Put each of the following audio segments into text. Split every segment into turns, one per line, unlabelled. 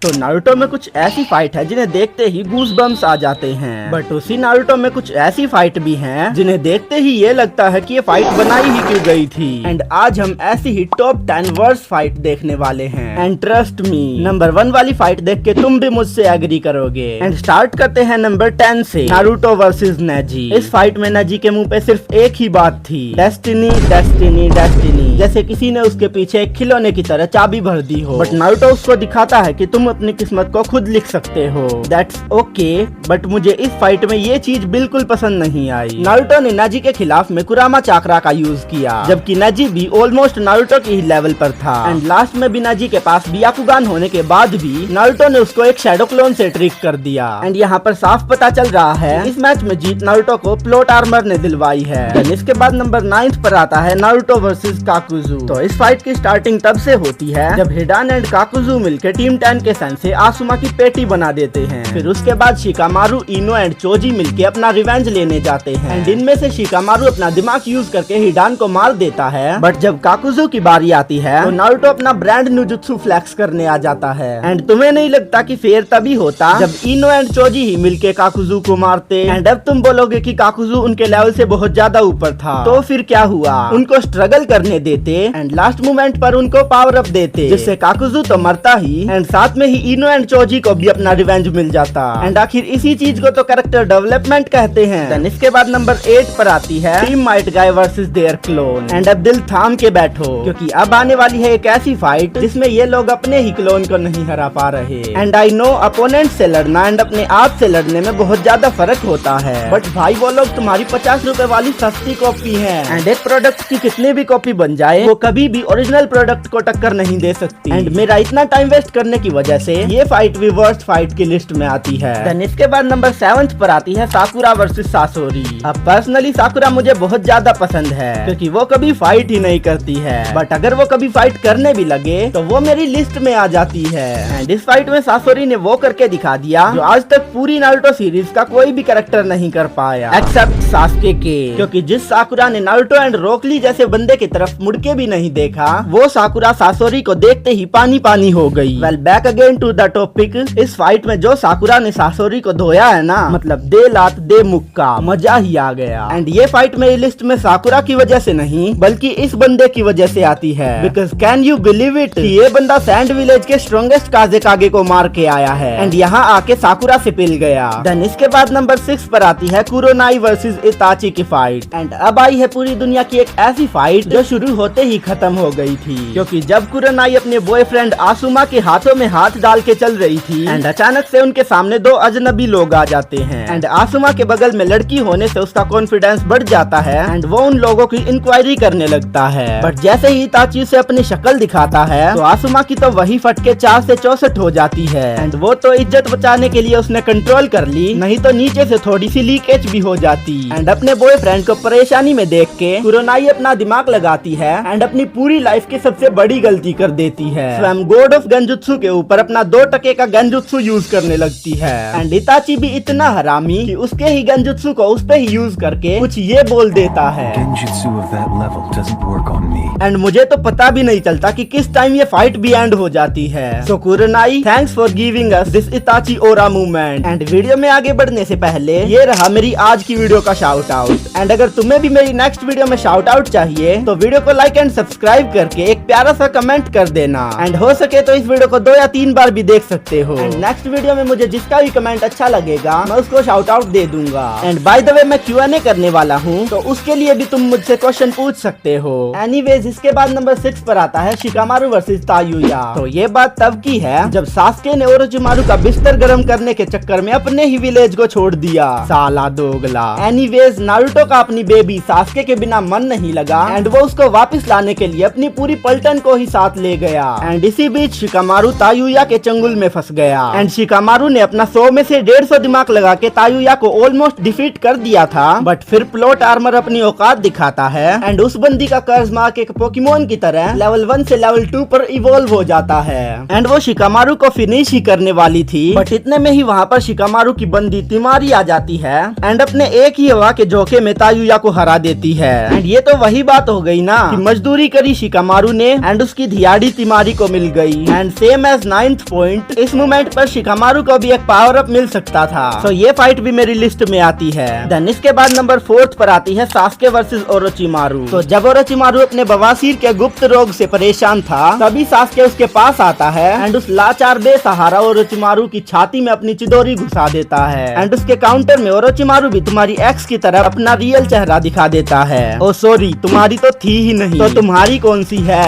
तो नारुतो में कुछ ऐसी फाइट है जिन्हें देखते ही गूज बम्स आ जाते हैं, बट उसी नारुतो में कुछ ऐसी फाइट भी हैं जिन्हें देखते ही ये लगता है कि ये फाइट बनाई ही क्यों गई थी। एंड आज हम ऐसी ही टॉप 10 वर्स्ट फाइट देखने वाले हैं। एंड ट्रस्ट मी, नंबर 1 वाली फाइट देख के तुम भी मुझसे एग्री करोगे। एंड स्टार्ट करते हैं नंबर 10 से, नारुतो वर्सेस नेजी। इस फाइट में नेजी के मुंह पे सिर्फ एक ही बात थी, डेस्टिनी डेस्टिनी डेस्टिनी, जैसे किसी ने उसके पीछे एक खिलौने की तरह चाबी भर दी हो। बट नारुतो उसको दिखाता है कि तुम अपनी किस्मत को खुद लिख सकते हो। दैट्स ओके, बट मुझे इस फाइट में ये चीज बिल्कुल पसंद नहीं आई। नारुतो ने नेजी के खिलाफ में कुरामा चाकरा का यूज किया, जबकि नेजी भी ऑलमोस्ट नारुतो के ही लेवल पर था। एंड लास्ट में भी नेजी के पास बियाकुगान होने के बाद भी नारुतो ने उसको एक शैडो क्लोन से ट्रिक कर दिया। एंड यहाँ पर साफ पता चल रहा है इस मैच में जीत नारुतो को प्लॉट आर्मर ने दिलवाई है। इसके बाद नंबर 9 पर आता है नारुतो वर्सेस काकुजू। तो इस फाइट की स्टार्टिंग तब से होती है जब हिडान एंड काकुजू मिलकर टीम 10 के सेंस से आसुमा की पेटी बना देते हैं। फिर उसके बाद शिकामारू, इनो एंड चोजी मिलके अपना रिवेंज लेने जाते हैं। एंड इनमें से शिकामारू अपना दिमाग यूज करके हिडान को मार देता है। बट जब काकुजू की बारी आती है तो नारुतो अपना ब्रांड न्यू जुत्सु फ्लेक्स करने आ जाता है। एंड तुम्हें नहीं लगता कि फेयर तभी होता जब इनो एंड चोजी ही मिलके काकुजू को मारते। एंड अब तुम बोलोगे कि काकुजू उनके लेवल से बहुत ज्यादा ऊपर था, तो फिर क्या हुआ, उनको स्ट्रगल करने देते एंड लास्ट मोमेंट पर उनको पावर अप देते, जिससे काकुजू तो मरता ही एंड साथ में ही इनो एंड चोजी को भी अपना रिवेंज मिल जाता। एंड आखिर इसी चीज को तो कैरेक्टर डेवलपमेंट कहते हैं। इसके बाद नंबर 8 पर आती है team Might Guy versus their clone. And अब दिल थाम के बैठो, क्योंकि अब आने वाली है एक ऐसी फाइट जिसमें ये लोग अपने ही क्लोन को नहीं हरा पा रहे। एंड आई नो अपोनेंट से लड़ना एंड अपने आप से लड़ने में बहुत ज्यादा फर्क होता है, बट भाई वो लोग तुम्हारी 50 रुपए वाली सस्ती कॉपी है। एंड एक प्रोडक्ट की कितनी भी कॉपी बन जाए वो कभी भी ओरिजिनल प्रोडक्ट को टक्कर नहीं दे सकती। एंड मेरा इतना टाइम वेस्ट करने की वजह से ये फाइट भी वर्स्ट फाइट की लिस्ट में आती है। देन इसके बाद नंबर 7 पर आती है साकुरा वर्सेस सासोरी। अब पर्सनली साकुरा मुझे बहुत ज्यादा पसंद है, क्योंकि वो कभी फाइट ही नहीं करती है, बट अगर वो कभी फाइट करने भी लगे तो वो मेरी लिस्ट में आ जाती है। एंड इस फाइट में सासोरी ने वो करके दिखा दिया जो आज तक पूरी नारुतो सीरीज का कोई भी कैरेक्टर नहीं कर पाया एक्सेप्ट सास्के के, क्योंकि जिस साकुरा ने नारुतो एंड रोकली जैसे बंदे की तरफ मुड़ के भी नहीं देखा, वो साकुरा सासोरी को देखते ही पानी पानी हो गई। Well back again to the topic. इस फाइट में जो साकुरा ने सासोरी को धोया है ना, मतलब दे लात दे मुक्का, मजा ही आ गया। एंड ये फाइट मेरी लिस्ट में साकुरा की वजह से नहीं बल्कि इस बंदे की वजह से आती है, because can you believe it, ये बंदा सैंड विलेज के स्ट्रॉन्गेस्ट काजे को मार के आया है एंड यहाँ आके साकुरा से पिल गया। देन इसके बाद नंबर 6 पर आती है कुरोनाई वर्सेस इताची की फाइट। एंड अब आई है पूरी दुनिया की एक ऐसी फाइट जो शुरू होते ही खत्म हो गई थी, क्योंकि जब कुरोनाई अपने बॉयफ्रेंड आसुमा के हाथों में हाथ डाल के चल रही थी एंड अचानक से उनके सामने 2 अजनबी लोग आ जाते हैं। एंड आसुमा के बगल में लड़की होने से उसका कॉन्फिडेंस बढ़ जाता है एंड वो उन लोगों की इंक्वायरी करने लगता है। बट जैसे ही इताची से अपनी शक्ल दिखाता है तो आसुमा की तो वही फटके 4 से 64 हो जाती है। एंड वो तो इज्जत बचाने के लिए उसने कंट्रोल कर ली, नहीं तो नीचे से थोड़ी सी लीकेज भी हो जाती। एंड अपने बॉयफ्रेंड को परेशानी में देख के कुरोनाई अपना दिमाग लगाती है एंड अपनी पूरी लाइफ की सबसे बड़ी गलती कर देती है, स्वयं गॉड ऑफ गंजुत्सु के ऊपर अपना 2 टके का गंजुत्सु यूज करने लगती है। एंड इताची भी इतना हरामी कि उसके ही गंजुत्सु को उस पे ही यूज करके कुछ ये बोल देता है, एंड मुझे तो पता भी नहीं चलता कि किस टाइम ये फाइट भी एंड हो जाती है। So Kurenai, thanks for giving us this Itachi aura movement. End video में आगे बढ़ने से पहले ये रहा मेरी आज की वीडियो का शाउट आउट। एंड अगर तुम्हें भी मेरी नेक्स्ट वीडियो में शाउट आउट चाहिए तो वीडियो को लाइक एंड सब्सक्राइब करके एक प्यारा सा कमेंट कर देना। एंड हो सके तो इस वीडियो को 2 या 3 बार भी देख सकते हो। एंड नेक्स्ट वीडियो में मुझे जिसका भी कमेंट अच्छा लगेगा मैं उसको शाउट आउट दे दूंगा। एंड बाय द वे मैं Q&A करने वाला हूँ, तो उसके लिए भी तुम मुझसे क्वेश्चन पूछ सकते हो। एनीवेज इसके बाद नंबर 6 पर आता है शिकामारू वर्सेस तायुया। तो ये बात तब की है जब सास्के ने ओरोचिमारू का बिस्तर गर्म करने के चक्कर में अपने ही विलेज को छोड़ दिया, साला दोगला। एनीवेज नारुतो का अपनी बेबी सास्के के बिना मन नहीं लगा एंड वो उसको वापस लाने के लिए अपनी पूरी पलटन को ही साथ ले गया। एंड इसी बीच शिकामारू तायुया के चंगुल में फंस गया एंड शिकामारू ने अपना 100 में से 150 दिमाग लगा के तायुया को ऑलमोस्ट डिफीट कर दिया था। बट फिर प्लॉट आर्मर अपनी औकात दिखाता है एंड उस बंदी का कर्ज मार्क एक पोकेमोन की तरह लेवल 1 से लेवल 2 पर इवॉल्व हो जाता है। एंड वो शिकामारू को फिनिश ही करने वाली थी, बट इतने में ही वहाँ पर शिकामारू की बंदी तिमारी आ जाती है एंड अपने एक ही हवा के झोंके में तायुया को हरा देती है। एंड ये तो वही बात हो गई ना कि मजदूरी करी शिकामारू ने एंड उसकी धियाड़ी तिमारी को मिल गई। And same as 9 9th point, इस मोमेंट पर शिकामारू को भी एक पावर अप मिल सकता था। तो ये फाइट भी मेरी लिस्ट में आती है। देन इसके बाद नंबर 4 पर आती है सास्के वर्सेस ओरोचिमारू। तो जब ओरोचिमारू अपने बवासीर के गुप्त रोग से परेशान था, तभी सास्के उसके पास आता है एंड उस लाचार बेसहारा ओरोचिमारू की छाती में अपनी चिदोरी घुसा देता है एंड उसके काउंटर में ओरोचिमारू भी तुम्हारी एक्स की तरह अपना रियल चेहरा दिखा देता है। ओ सॉरी, तुम्हारी तो थी ही नहीं, तो तुम्हारी कौन सी है?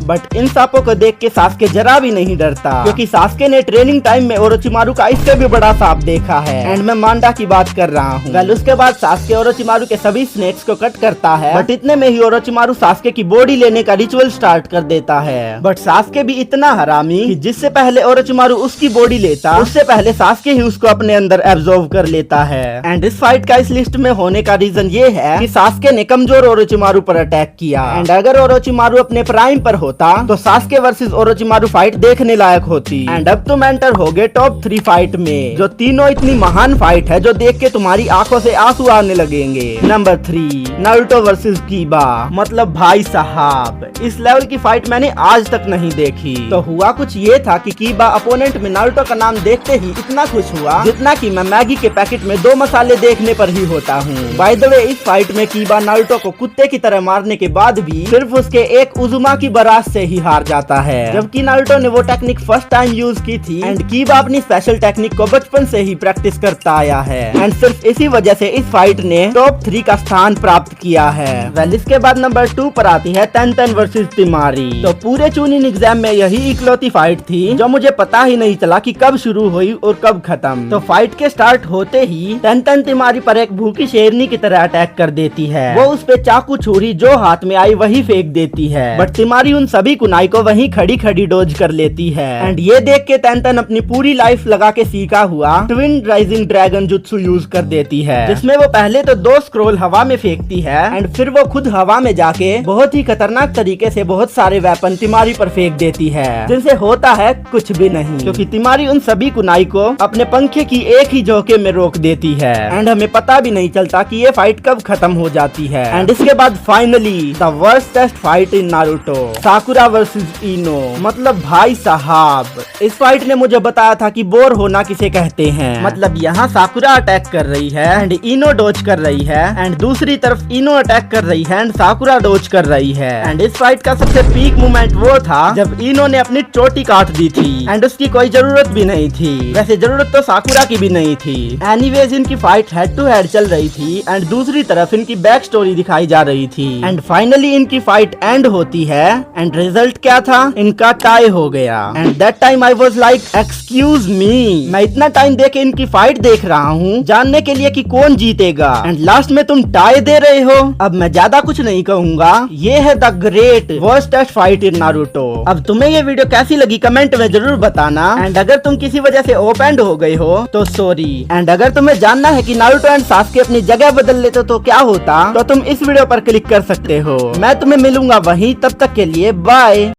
बट इन सांपों को देख के सास्के जरा भी नहीं डरता, क्योंकि सास्के ने ट्रेनिंग टाइम में ओरोचिमारू का इससे भी बड़ा सांप देखा है एंड मैं मांडा की बात कर रहा हूँ। वेल उसके बाद सास्के ओरोचिमारू के सभी स्नेक्स को कट करता है, बट इतने में ही ओरोचिमारू सास्के की बॉडी लेने का रिचुअल स्टार्ट कर देता है। बट सास्के भी इतना हरामी कि जिससे पहले ओरोचिमारू उसकी बॉडी लेता, उससे पहले सास्के ही उसको अपने अंदर एब्जॉर्ब कर लेता है। एंड इस फाइट का इस लिस्ट में होने का रीजन ये है कि सास्के ने कमजोर ओरोचिमारू पर अटैक किया एंड अगर ओरोचिमारू अपने प्राइम पर होता तो सास्के वर्सेस ओरोचिमारू फाइट देखने लायक होती। एंड अब तुम एंटर हो गए टॉप 3 फाइट में, जो तीनों इतनी महान फाइट है जो देख के तुम्हारी आंखों से आंसू आने लगेंगे। Number 3, Naruto versus कीबा। मतलब भाई साहब, इस लेवल की फाइट मैंने आज तक नहीं देखी। तो हुआ कुछ ये था कि कीबा अपोनेंट में नारुतो का नाम देखते ही इतना खुश हुआ जितना कि मैं मैगी के पैकेट में 2 मसाले देखने पर ही होता हूँ। बाय द वे, इस फाइट में कीबा नारुतो को कुत्ते की तरह मारने के बाद भी सिर्फ उसके एक उजुमा की बारात से ही हार जाता है, जबकि नारुतो ने वो टेक्निक फर्स्ट टाइम यूज की थी एंड कीबा अपनी स्पेशल टेक्निक को बचपन से ही प्रैक्टिस करता आया है एंड सिर्फ इसी वजह से इस फाइट ने टॉप 3 का स्थान प्राप्त किया है। वेल इसके बाद नंबर 2 पर आती है तेंतेन वर्सेस तिमारी। तो पूरे चूनिन एग्जाम में यही इकलौती फाइट थी जो मुझे पता ही नहीं चला कि कब शुरू हुई और कब खत्म। तो फाइट के स्टार्ट होते ही तेंतेन तिमारी पर एक भूखी शेरनी की तरह अटैक कर देती है। वो उस पे चाकू छुरी जो हाथ में आई वही फेंक देती है, बट तिमारी उन सभी कुनाई को वहीं खड़ी खड़ी डोज कर लेती है एंड ये देख के तेंतेन अपनी पूरी लाइफ लगा के सीखा हुआ twin rising dragon jutsu use कर देती है, जिसमें वो पहले तो 2 स्क्रोल हवा में फेंकती है एंड फिर वो खुद हवा में जाके बहुत ही खतरनाक तरीके से बहुत सारे वेपन तिमारी पर फेंक देती है, जिनसे होता है कुछ भी नहीं, क्योंकि तिमारी उन सभी कुनाई को अपने पंखे की एक ही झोंके में रोक देती है एंड हमें पता भी नहीं चलता कि ये फाइट कब खत्म हो जाती है। एंड इसके बाद finally the worstest fight in Naruto, Sakura versus Ino. मतलब भाई साहब, इस फाइट ने मुझे बताया था कि बोर होना किसे कहते हैं। मतलब यहाँ साकुरा अटैक कर रही है एंड इनो डोज कर रही है एंड दूसरी तरफ इनो अटैक कर रही है एंड साकुरा डोज कर रही है। एंड इस फाइट का सबसे पीक मोमेंट वो था जब इनो ने अपनी चोटी काट दी थी एंड उसकी कोई जरूरत भी नहीं थी। वैसे जरूरत तो साकुरा की भी नहीं थी। एनीवेज इनकी फाइट हेड टू हेड चल रही थी एंड दूसरी तरफ इनकी बैक स्टोरी दिखाई जा रही थी एंड फाइनली इनकी फाइट एंड होती है एंड रिजल्ट क्या था? इनका टाई हो गया। And that time I was like excuse me, मैं इतना टाइम देके इनकी फाइट देख रहा हूँ जानने के लिए कि कौन जीतेगा एंड लास्ट में तुम टाई दे रहे हो। अब मैं ज्यादा कुछ नहीं कहूँगा, ये है the great worstest fight in Naruto. अब तुम्हें ये वीडियो कैसी लगी कमेंट में जरूर बताना एंड अगर तुम किसी वजह से ओपन हो गए हो तो सॉरी। एंड अगर तुम्हें जानना है कि नारुतो एंड सास्के अपनी जगह बदल लेते तो क्या होता, तो तुम इस वीडियो पर क्लिक कर सकते हो। मैं तुम्हें मिलूंगा वहीं, तब तक के लिए बाय।